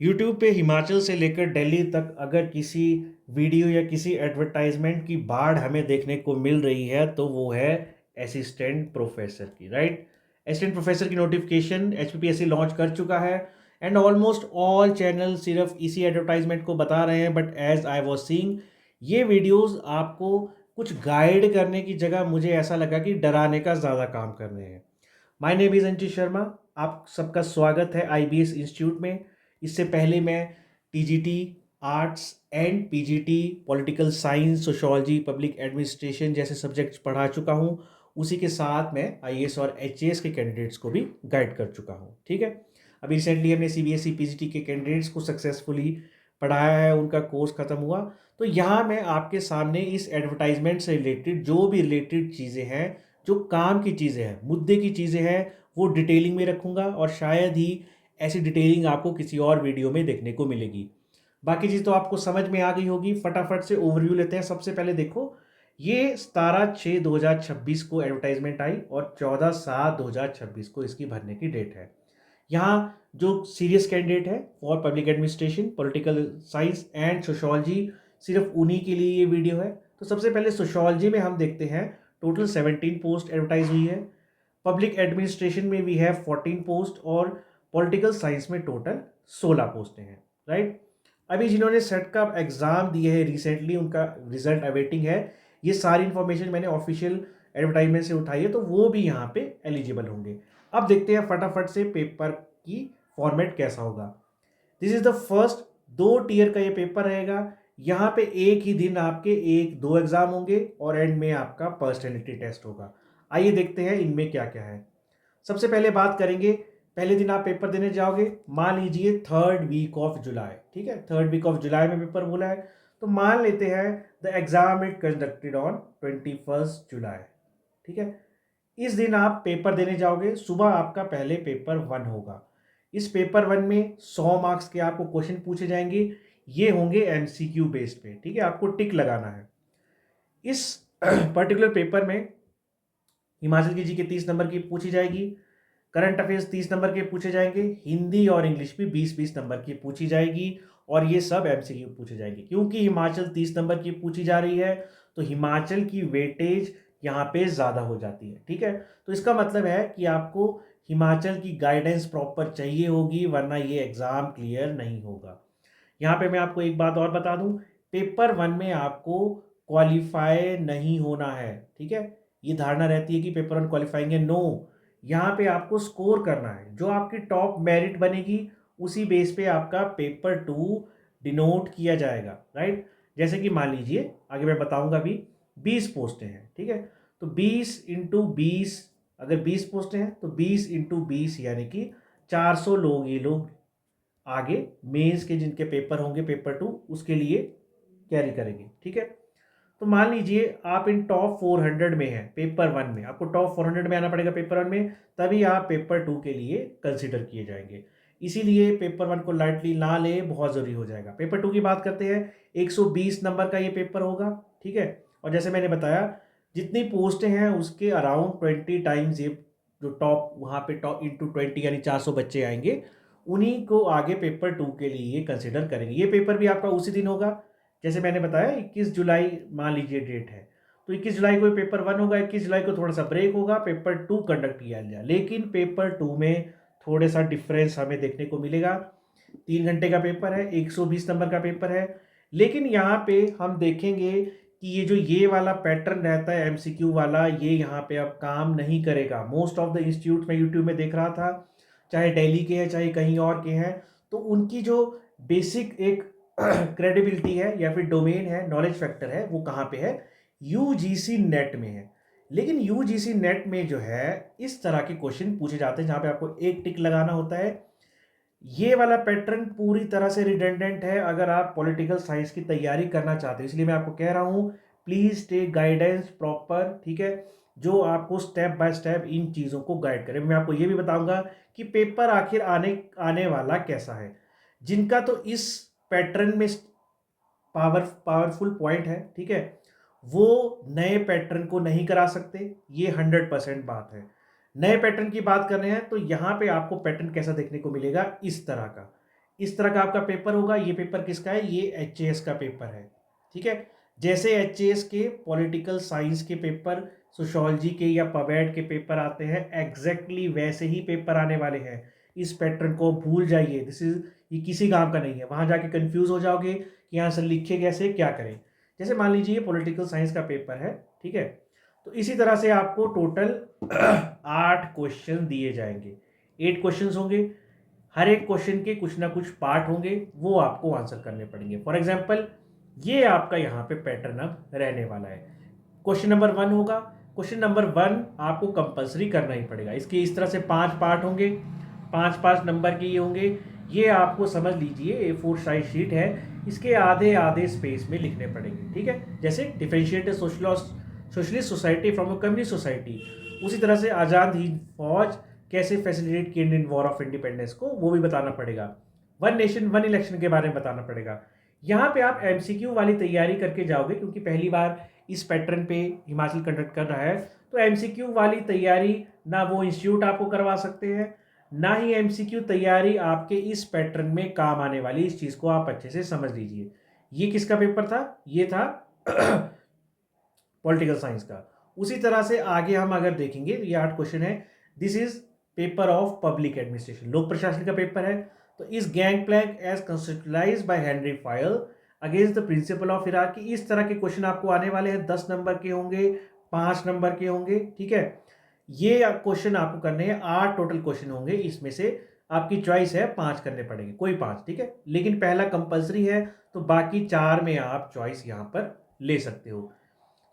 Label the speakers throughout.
Speaker 1: YouTube पे हिमाचल से लेकर दिल्ली तक अगर किसी वीडियो या किसी एडवर्टाइजमेंट की बाढ़ हमें देखने को मिल रही है तो वो है असिस्टेंट प्रोफेसर की, राइट। असिस्टेंट प्रोफेसर की नोटिफिकेशन एचपीपीएससी लॉन्च कर चुका है एंड ऑलमोस्ट ऑल चैनल सिर्फ इसी एडवर्टाइजमेंट को बता रहे हैं, but as I was seeing ये वीडियोस आपको कुछ गाइड करने की जगह मुझे ऐसा लगा कि डराने का ज़्यादा काम कर रहे हैं। My name is Ankit Sharma. आप सबका स्वागत है आईबीएस इंस्टीट्यूट में। इससे पहले मैं TGT arts and PGT political science, sociology, public administration जैसे सब्जेक्ट्स पढ़ा चुका हूँ। उसी के साथ मैं आईएएस और एचएएस के कैंडिडेट्स को भी गाइड कर चुका हूँ, ठीक है। अभी रिसेंटली हमने सीबीएसई पीजीटी के कैंडिडेट्स को सक्सेसफुली पढ़ाया है, उनका कोर्स ख़त्म हुआ। तो यहाँ मैं आपके सामने इस एडवर्टाइजमेंट से रिलेटेड जो भी रिलेटेड चीज़ें हैं, जो काम की चीज़ें हैं, मुद्दे की चीज़ें हैं, वो डिटेलिंग में रखूँगा और शायद ही ऐसी डिटेलिंग आपको किसी और वीडियो में देखने को मिलेगी। बाकी चीज़ तो आपको समझ में आ गई होगी। फटाफट से ओवरव्यू लेते हैं। सबसे पहले देखो, ये 17/6/2026 को एडवर्टाइजमेंट आई और 14/7/2026 को इसकी भरने की डेट है। यहाँ जो सीरियस कैंडिडेट है for public administration, political science and sociology, सिर्फ उन्हीं के लिए ये वीडियो है। तो सबसे पहले सोशोलॉजी में हम देखते हैं, टोटल 17 पोस्ट एडवर्टाइज हुई है। पब्लिक एडमिनिस्ट्रेशन में वी हैव 14 पोस्ट और पॉलिटिकल साइंस में टोटल 16 पोस्टें हैं, राइट। अभी जिन्होंने सेट का एग्ज़ाम दिए है रिसेंटली, उनका रिजल्ट अवेटिंग है। ये सारी इन्फॉर्मेशन मैंने ऑफिशियल एडवर्टाइजमेंट से उठाई है, तो वो भी यहाँ पे एलिजिबल होंगे। अब देखते हैं फटाफट से पेपर की फॉर्मेट कैसा होगा। This is the first 2 tier का ये पेपर रहेगा। यहाँ पे एक ही दिन आपके 1-2 एग्जाम होंगे और एंड में आपका पर्सनैलिटी टेस्ट होगा। आइए देखते हैं इनमें क्या क्या है। सबसे पहले बात करेंगे, पहले दिन आप पेपर देने जाओगे, मान लीजिए 3rd वीक ऑफ जुलाई, ठीक है। 3rd वीक ऑफ जुलाई में पेपर बोला है, तो मान लेते हैं the exam it conducted on 21st जुलाई, ठीक है। इस दिन आप पेपर देने जाओगे, सुबह आपका पहले पेपर 1 होगा। इस पेपर 1 में 100 मार्क्स के आपको क्वेश्चन पूछे जाएंगे। ये होंगे एमसीक्यू बेस्ड पे, ठीक है, आपको टिक लगाना है। इस पर्टिकुलर पेपर में हिमाचल की जीके 30 नंबर की पूछी जाएगी, करंट अफेयर्स 30 नंबर के पूछे जाएंगे, हिंदी और इंग्लिश भी 20-20 नंबर की पूछी जाएगी और ये सब एमसीक्यू पूछे जाएंगे। क्योंकि हिमाचल 30 नंबर की पूछी जा रही है तो हिमाचल की वेटेज यहाँ पे ज़्यादा हो जाती है, ठीक है। तो इसका मतलब है कि आपको हिमाचल की गाइडेंस प्रॉपर चाहिए होगी, वरना ये एग्ज़ाम क्लियर नहीं होगा। यहाँ पे मैं आपको एक बात और बता दूं, पेपर 1 में आपको क्वालिफाई नहीं होना है, ठीक है। ये धारणा रहती है कि पेपर 1 क्वालिफाइंग है, नो। यहाँ पे आपको स्कोर करना है, जो आपकी टॉप मेरिट बनेगी उसी बेस पे आपका पेपर 2 डिनोट किया जाएगा, राइट। जैसे कि मान लीजिए, आगे मैं बताऊंगा अभी, 20 पोस्टें हैं, ठीक है। तो 20 × 20, अगर 20 पोस्टें हैं तो 20 × 20 यानी कि 400 लोग, ये लोग आगे मेंस के जिनके पेपर होंगे पेपर 2 उसके लिए कैरी करेंगे, ठीक है। तो मान लीजिए आप इन टॉप 400 में हैं पेपर 1 में, आपको टॉप 400 में आना पड़ेगा पेपर 1 में, तभी आप पेपर 2 के लिए कंसिडर किए जाएंगे। इसीलिए पेपर 1 को लाइटली ना ले, बहुत ज़रूरी हो जाएगा। पेपर 2 की बात करते हैं, 120 नंबर का ये पेपर होगा, ठीक है। और जैसे मैंने बताया, जितनी पोस्टें हैं उसके अराउंड 20 टाइम्स ये जो टॉप, वहाँ पे टॉप इंटू 20 यानी 400 बच्चे आएंगे, उन्हीं को आगे पेपर 2 के लिए कंसिडर करेंगे। ये पेपर भी आपका उसी दिन होगा, जैसे मैंने बताया 21 जुलाई मान लीजिए डेट है, तो 21 जुलाई को पेपर 1 होगा, 21 जुलाई को थोड़ा सा ब्रेक होगा, पेपर 2 कंडक्ट किया जाएगा। लेकिन पेपर 2 में थोड़े सा डिफरेंस हमें देखने को मिलेगा। 3 घंटे का पेपर है, 120 नंबर का पेपर है, लेकिन यहाँ पे हम देखेंगे कि ये जो ये वाला पैटर्न रहता है एमसीक्यू वाला, ये यहाँ पे अब काम नहीं करेगा। मोस्ट ऑफ द इंस्टीट्यूट में यूट्यूब में देख रहा था, चाहे दिल्ली के हैं चाहे कहीं और के हैं, तो उनकी जो बेसिक एक क्रेडिबिलिटी है या फिर डोमेन है, नॉलेज फैक्टर है, वो कहाँ पे है, यूजीसी नेट में है। लेकिन यूजीसी नेट में जो है इस तरह के क्वेश्चन पूछे जाते हैं जहाँ पे आपको एक टिक लगाना होता है। ये वाला पैटर्न पूरी तरह से रिडेंडेंट है अगर आप पॉलिटिकल साइंस की तैयारी करना चाहते हैं। इसलिए मैं आपको कह रहा हूँ, प्लीज़ टेक गाइडेंस प्रॉपर, ठीक है, जो आपको स्टेप बाय स्टेप इन चीज़ों को गाइड करे। मैं आपको ये भी बताऊंगा कि पेपर आखिर आने आने वाला कैसा है। जिनका तो इस पैटर्न में पावरफुल पॉइंट है, ठीक है, वो नए पैटर्न को नहीं करा सकते, ये 100% बात है। नए पैटर्न की बात कर रहे हैं तो यहाँ पे आपको पैटर्न कैसा देखने को मिलेगा, इस तरह का। इस तरह का आपका पेपर होगा। ये पेपर किसका है? ये एचएएस का पेपर है, ठीक है। जैसे एचएएस के पॉलिटिकल साइंस के पेपर, सोशोलॉजी के या पबेड के पेपर आते हैं, एग्जैक्टली वैसे ही पेपर आने वाले हैं। इस पैटर्न को भूल जाइए, दिस इज, ये किसी काम का नहीं है। वहां जाके कंफ्यूज हो जाओगे कि यहाँ से लिखे कैसे, क्या करें। जैसे मान लीजिए पॉलिटिकल साइंस का पेपर है, ठीक है, तो इसी तरह से आपको टोटल 8 क्वेश्चन दिए जाएंगे। 8 क्वेश्चन होंगे, हर एक क्वेश्चन के कुछ ना कुछ पार्ट होंगे, वो आपको आंसर करने पड़ेंगे। फॉर एग्जाम्पल, ये आपका यहाँ पे पैटर्न अब रहने वाला है। क्वेश्चन नंबर 1 होगा। क्वेश्चन नंबर 1 आपको कंपलसरी करना ही पड़ेगा। इसके इस तरह से 5 पार्ट होंगे, 5-5 नंबर के ये होंगे। ये आपको समझ लीजिए A4 साइज शीट है, इसके आधे आधे स्पेस में लिखने पड़ेंगे, ठीक है। जैसे differentiate socialist society from a communist society, उसी तरह से आज़ाद हिंद फौज कैसे फैसिलिटेट की इंडियन वॉर ऑफ इंडिपेंडेंस को, वो भी बताना पड़ेगा। वन नेशन वन इलेक्शन के बारे में बताना पड़ेगा। यहाँ पे आप एमसीक्यू वाली तैयारी करके जाओगे, क्योंकि पहली बार इस पैटर्न पे हिमाचल कंडक्ट कर रहा है, तो एमसीक्यू वाली तैयारी ना वो इंस्टीट्यूट आपको करवा सकते हैं, ना ही एमसीक्यू तैयारी आपके इस पैटर्न में काम आने वाली। इस चीज़ को आप अच्छे से समझ लीजिए। ये किसका पेपर था? ये था पॉलिटिकल साइंस का। उसी तरह से आगे हम अगर देखेंगे, ये 8 क्वेश्चन है। This is paper of public administration, लोक प्रशासन का पेपर है। तो इस gang plank as conceptualized by Henry Fayol against the principle of hierarchy, इस तरह के क्वेश्चन आपको आने वाले हैं। 10 नंबर के होंगे, 5 नंबर के होंगे, ठीक है। ये क्वेश्चन आपको करने हैं। 8 टोटल क्वेश्चन होंगे, इसमें से आपकी चॉइस है 5 करने पड़ेंगे, कोई 5, ठीक है। लेकिन पहला कंपलसरी है, तो बाकी 4 में आप चॉइस यहाँ पर ले सकते हो।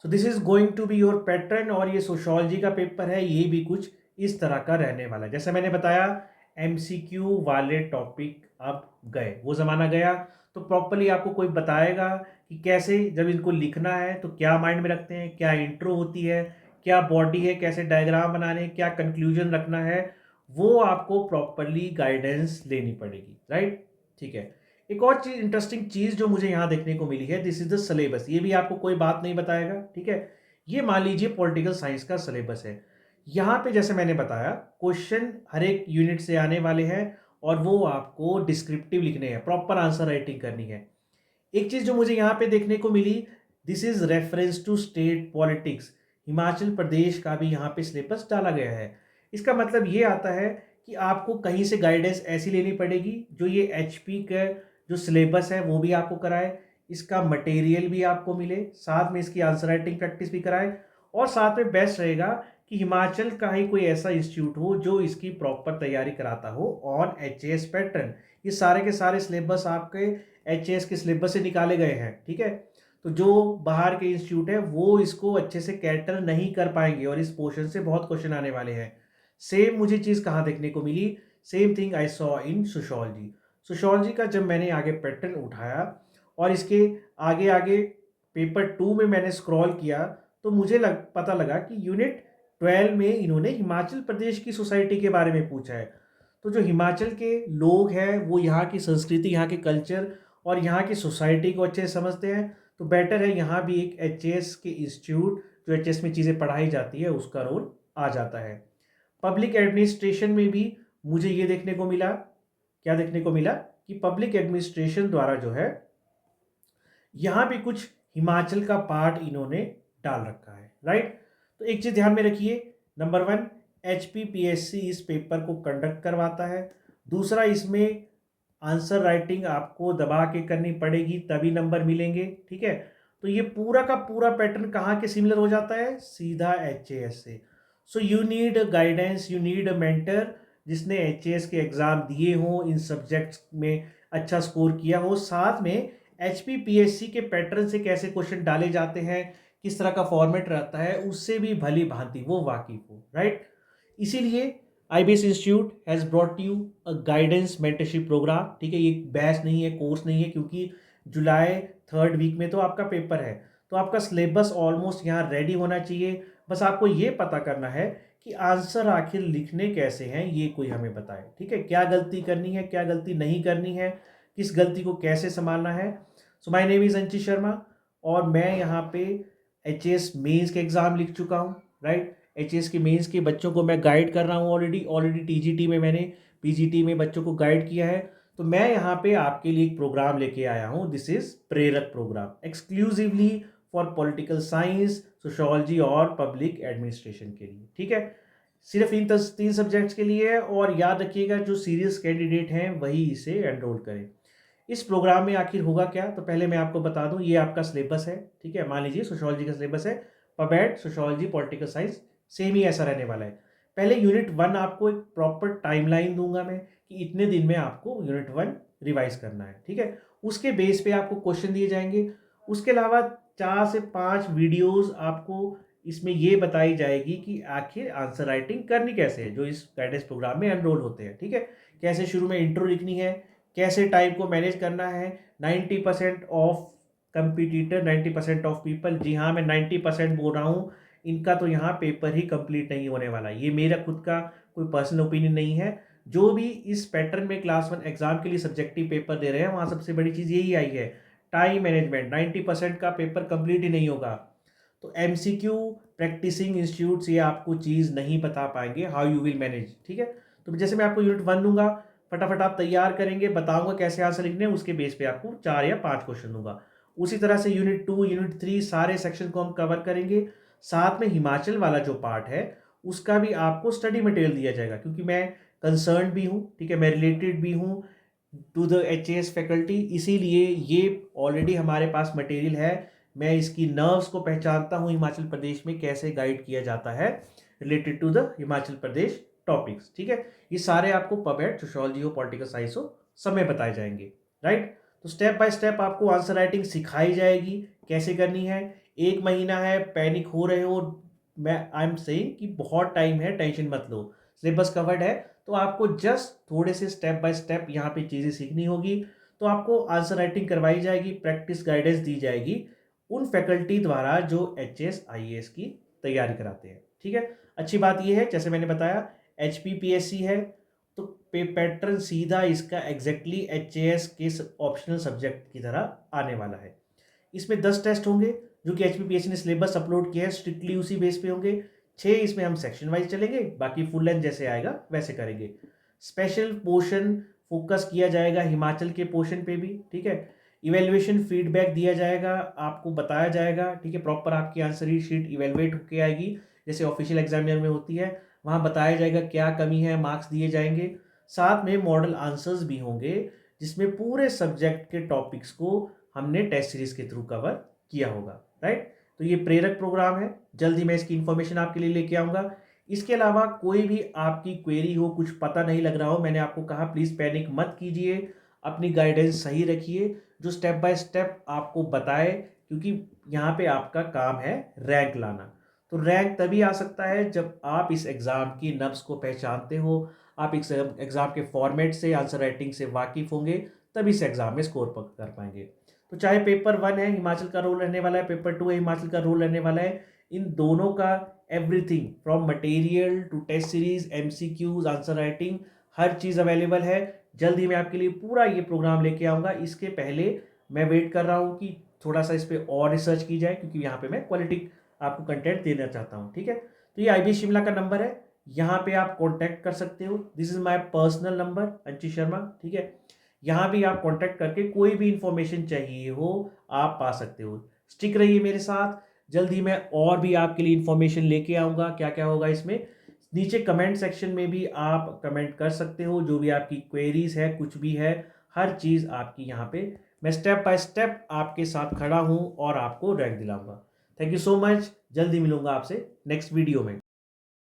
Speaker 1: So this is going to be your pattern. और ये सोशोलॉजी का पेपर है, ये भी कुछ इस तरह का रहने वाला है। जैसे मैंने बताया, एमसीक्यू वाले टॉपिक अब गए, वो ज़माना गया। तो प्रॉपरली आपको कोई बताएगा कि कैसे जब इनको लिखना है तो क्या माइंड में रखते हैं, क्या इंट्रो होती है, क्या बॉडी है, कैसे डायग्राम बनाने हैं, क्या कंक्लूजन रखना है, वो आपको प्रॉपरली गाइडेंस लेनी पड़ेगी, राइट, ठीक है। एक और चीज, इंटरेस्टिंग चीज जो मुझे यहाँ देखने को मिली है, दिस इज द सिलेबस। ये भी आपको कोई बात नहीं बताएगा, ठीक है। ये मान लीजिए पॉलिटिकल साइंस का सिलेबस है। यहाँ पे जैसे मैंने बताया, क्वेश्चन हर एक यूनिट से आने वाले हैं और वो आपको डिस्क्रिप्टिव लिखने हैं, प्रॉपर आंसर राइटिंग करनी है। एक चीज जो मुझे यहाँ पे देखने को मिली, this is reference to state politics. Himachal Pradesh का भी यहाँ पे सिलेबस डाला गया है। इसका मतलब ये आता है कि आपको कहीं से गाइडेंस ऐसी लेनी पड़ेगी जो ये एचपी का जो सिलेबस है वो भी आपको कराए, इसका मटेरियल भी आपको मिले, साथ में इसकी आंसर राइटिंग प्रैक्टिस भी कराए, और साथ में बेस्ट रहेगा कि हिमाचल का ही कोई ऐसा इंस्टीट्यूट हो जो इसकी प्रॉपर तैयारी कराता हो ऑन एचएएस पैटर्न। ये सारे के सारे सिलेबस आपके एचएएस के सिलेबस से निकाले गए हैं, ठीक है। तो जो बाहर के इंस्टीट्यूट है वो इसको अच्छे से कैटर नहीं कर पाएंगे, और इस पोर्शन से बहुत क्वेश्चन आने वाले हैं। सेम मुझे चीज़ कहाँ देखने को मिली, same thing I saw in sociology. Sociology का जब मैंने आगे पैटर्न उठाया और इसके आगे आगे पेपर 2 में मैंने स्क्रॉल किया, तो मुझे पता लगा कि यूनिट 12 में इन्होंने हिमाचल प्रदेश की सोसाइटी के बारे में पूछा है। तो जो हिमाचल के लोग हैं वो यहाँ की संस्कृति, यहाँ के कल्चर और यहाँ की सोसाइटी को अच्छे से समझते हैं, तो बेटर है यहाँ भी एक एचएएस के इंस्टीट्यूट, जो एचएएस में चीज़ें पढ़ाई जाती है, उसका रोल आ जाता है। पब्लिक एडमिनिस्ट्रेशन में भी मुझे ये देखने को मिला, क्या देखने को मिला कि पब्लिक एडमिनिस्ट्रेशन द्वारा जो है यहाँ भी कुछ हिमाचल का पार्ट इन्होंने डाल रखा है, राइट। तो एक चीज़ ध्यान में रखिए, नंबर 1, एचपीपीएससी इस पेपर को कंडक्ट करवाता है। दूसरा, इसमें आंसर राइटिंग आपको दबा के करनी पड़ेगी, तभी नंबर मिलेंगे, ठीक है। तो ये पूरा का पूरा पैटर्न कहाँ के सिमिलर हो जाता है, सीधा एचएएस से। So you need a guidance, you need a mentor जिसने एचएएस के एग्ज़ाम दिए हों, इन सब्जेक्ट्स में अच्छा स्कोर किया हो, साथ में एचपीपीएससी के पैटर्न से कैसे क्वेश्चन डाले जाते हैं, किस तरह का फॉर्मेट रहता है, उससे भी भली भांति वो वाकिफ हो, राइट। इसीलिए IBS institute has brought you a guidance mentorship program, ठीक है। ये बैच नहीं है, कोर्स नहीं है, क्योंकि जुलाई 3rd वीक में तो आपका पेपर है, तो आपका सिलेबस ऑलमोस्ट यहाँ रेडी होना चाहिए। बस आपको ये पता करना है कि आंसर आखिर लिखने कैसे हैं, ये कोई हमें बताए, ठीक है। क्या गलती करनी है, क्या गलती नहीं करनी है, किस गलती को कैसे संभालना है। So my name is Anchit Sharma, और मैं यहाँ पे एचएएस मेंस के एग्ज़ाम लिख चुका हूँ, राइट। एचएएस के मेंस के बच्चों को मैं गाइड कर रहा हूँ ऑलरेडी टीजीटी में मैंने पीजीटी में बच्चों को गाइड किया है। तो मैं यहाँ पे आपके लिए एक प्रोग्राम लेके आया हूँ, this is Prerak program, exclusively for political science, sociology और पब्लिक एडमिनिस्ट्रेशन के लिए। ठीक है, सिर्फ इन 3 सब्जेक्ट्स के लिए है, और याद रखिएगा जो सीरियस कैंडिडेट हैं वही इसे एनरोल करें। इस प्रोग्राम में आखिर होगा क्या, तो पहले मैं आपको बता दूं, ये आपका सिलेबस है। ठीक है, मान लीजिए सोशोलॉजी का सिलेबस है, पबैट सोशोलॉजी पॉलिटिकल साइंस, सेम ही ऐसा रहने वाला है। पहले यूनिट 1 आपको एक प्रॉपर टाइमलाइन दूंगा मैं कि इतने दिन में आपको यूनिट 1 रिवाइज करना है। ठीक है, उसके बेस पे आपको क्वेश्चन दिए जाएंगे। उसके अलावा 4 से 5 वीडियोस आपको इसमें ये बताई जाएगी कि आखिर आंसर राइटिंग करनी कैसे है, जो इस गाइडेंस प्रोग्राम में एनरोल होते हैं। ठीक है, कैसे शुरू में इंट्रो लिखनी है, कैसे टाइम को मैनेज करना है। 90% ऑफ कंपिटिटर, 90% ऑफ पीपल, जी हाँ मैं 90% बोल रहा हूँ, इनका तो यहाँ पेपर ही कंप्लीट नहीं होने वाला। ये मेरा खुद का कोई पर्सनल ओपिनियन नहीं है। जो भी इस पैटर्न में क्लास 1 एग्जाम के लिए सब्जेक्टिव पेपर दे रहे हैं, वहाँ सबसे बड़ी चीज़ यही आई है, टाइम मैनेजमेंट। 90% का पेपर कंप्लीट ही नहीं होगा। तो एमसीक्यू प्रैक्टिसिंग इंस्टीट्यूट्स ये आपको चीज़ नहीं बता पाएंगे हाउ यू विल मैनेज। ठीक है, तो जैसे मैं आपको यूनिट 1 दूंगा, फटाफट आप तैयार करेंगे, बताऊंगा कैसे आंसर लिखने हैं, उसके बेस पे आपको 4 या 5 क्वेश्चन दूंगा। उसी तरह से यूनिट 2 यूनिट 3 सारे सेक्शन को हम कवर करेंगे। साथ में हिमाचल वाला जो पार्ट है उसका भी आपको स्टडी मटेरियल दिया जाएगा, क्योंकि मैं कंसर्न भी हूँ। ठीक है, मैं रिलेटेड भी हूँ टू द एचएएस फैकल्टी, इसीलिए ये ऑलरेडी हमारे पास मटेरियल है। मैं इसकी नर्व्स को पहचानता हूँ, हिमाचल प्रदेश में कैसे गाइड किया जाता है related to the Himachal Pradesh topics. ठीक है, ये सारे आपको पबैट सोशोलॉजी हो, पॉलिटिकल साइंस हो, सब में बताए जाएंगे। राइट, तो स्टेप बाय स्टेप आपको आंसर राइटिंग सिखाई जाएगी कैसे करनी है। 1 महीना है, पैनिक हो रहे हो, मैं आई एम सेइंग कि बहुत टाइम है, टेंशन मत लो, सिलेबस कवर्ड है। तो आपको जस्ट थोड़े से स्टेप बाय स्टेप यहाँ पे चीज़ें सीखनी होगी। तो आपको आंसर राइटिंग करवाई जाएगी, प्रैक्टिस गाइडेंस दी जाएगी उन फैकल्टी द्वारा जो एचएएस आईएएस की तैयारी कराते हैं। ठीक है, अच्छी बात यह है, जैसे मैंने बताया एचपीपीएससी है, तो पैटर्न सीधा इसका एग्जैक्टली एचएएस के ऑप्शनल सब्जेक्ट की तरह आने वाला है। इसमें 10 टेस्ट होंगे जो कि एचपीपीएससी ने सिलेबस अपलोड किया है, स्ट्रिक्टली उसी बेस पे होंगे। 6 इसमें हम सेक्शन वाइज चलेंगे, बाकी फुल लेंथ जैसे आएगा वैसे करेंगे। स्पेशल पोर्शन फोकस किया जाएगा हिमाचल के पोर्शन पे भी। ठीक है, इवेल्युएशन फीडबैक दिया जाएगा, आपको बताया जाएगा। ठीक है, प्रॉपर आपकी आंसर शीट इवेलुएट होके आएगी, जैसे ऑफिशियल एग्जामिनर में होती है, वहाँ बताया जाएगा क्या कमी है, मार्क्स दिए जाएंगे। साथ में मॉडल आंसर्स भी होंगे, जिसमें पूरे सब्जेक्ट के टॉपिक्स को हमने टेस्ट सीरीज के थ्रू कवर किया होगा। राइट, तो ये प्रेरक प्रोग्राम है, जल्दी मैं इसकी इन्फॉर्मेशन आपके लिए लेके आऊँगा। इसके अलावा कोई भी आपकी क्वेरी हो, कुछ पता नहीं लग रहा हो, मैंने आपको कहा प्लीज़ पैनिक मत कीजिए, अपनी गाइडेंस सही रखिए, जो स्टेप बाय स्टेप आपको बताए, क्योंकि यहाँ पे आपका काम है रैंक लाना। तो रैंक तभी आ सकता है जब आप इस एग्ज़ाम की नब्स को पहचानते हो, आप इस एग्ज़ाम के फॉर्मेट से, आंसर राइटिंग से वाकिफ़ होंगे, तभी इस एग्ज़ाम में स्कोर कर पाएंगे। तो चाहे पेपर 1 है हिमाचल का रोल रहने वाला है, पेपर 2 है हिमाचल का रोल रहने वाला है, इन दोनों का everything from material to test series, MCQs, answer writing, हर चीज़ अवेलेबल है। जल्द ही मैं आपके लिए पूरा ये प्रोग्राम लेके आऊँगा। इसके पहले मैं वेट कर रहा हूँ कि थोड़ा सा इस पर और रिसर्च की जाए, क्योंकि यहाँ पे मैं क्वालिटी आपको कंटेंट देना चाहता हूँ। ठीक है, तो ये आईबी शिमला का नंबर है, यहाँ पे आप कॉन्टैक्ट कर सकते हो, this is my personal number अंशी शर्मा। ठीक है, यहाँ भी आप कॉन्टैक्ट करके कोई भी इंफॉर्मेशन चाहिए हो आप पा सकते हो। स्टिक रहिए मेरे साथ, जल्द ही मैं और भी आपके लिए इंफॉर्मेशन लेके आऊँगा। क्या क्या होगा इसमें, नीचे कमेंट सेक्शन में भी आप कमेंट कर सकते हो, जो भी आपकी क्वेरीज है, कुछ भी है, हर चीज़ आपकी यहाँ पे मैं स्टेप बाय स्टेप आपके साथ खड़ा हूँ और आपको रैंक दिलाऊंगा। थैंक यू सो मच, जल्दी मिलूंगा आपसे नेक्स्ट वीडियो में।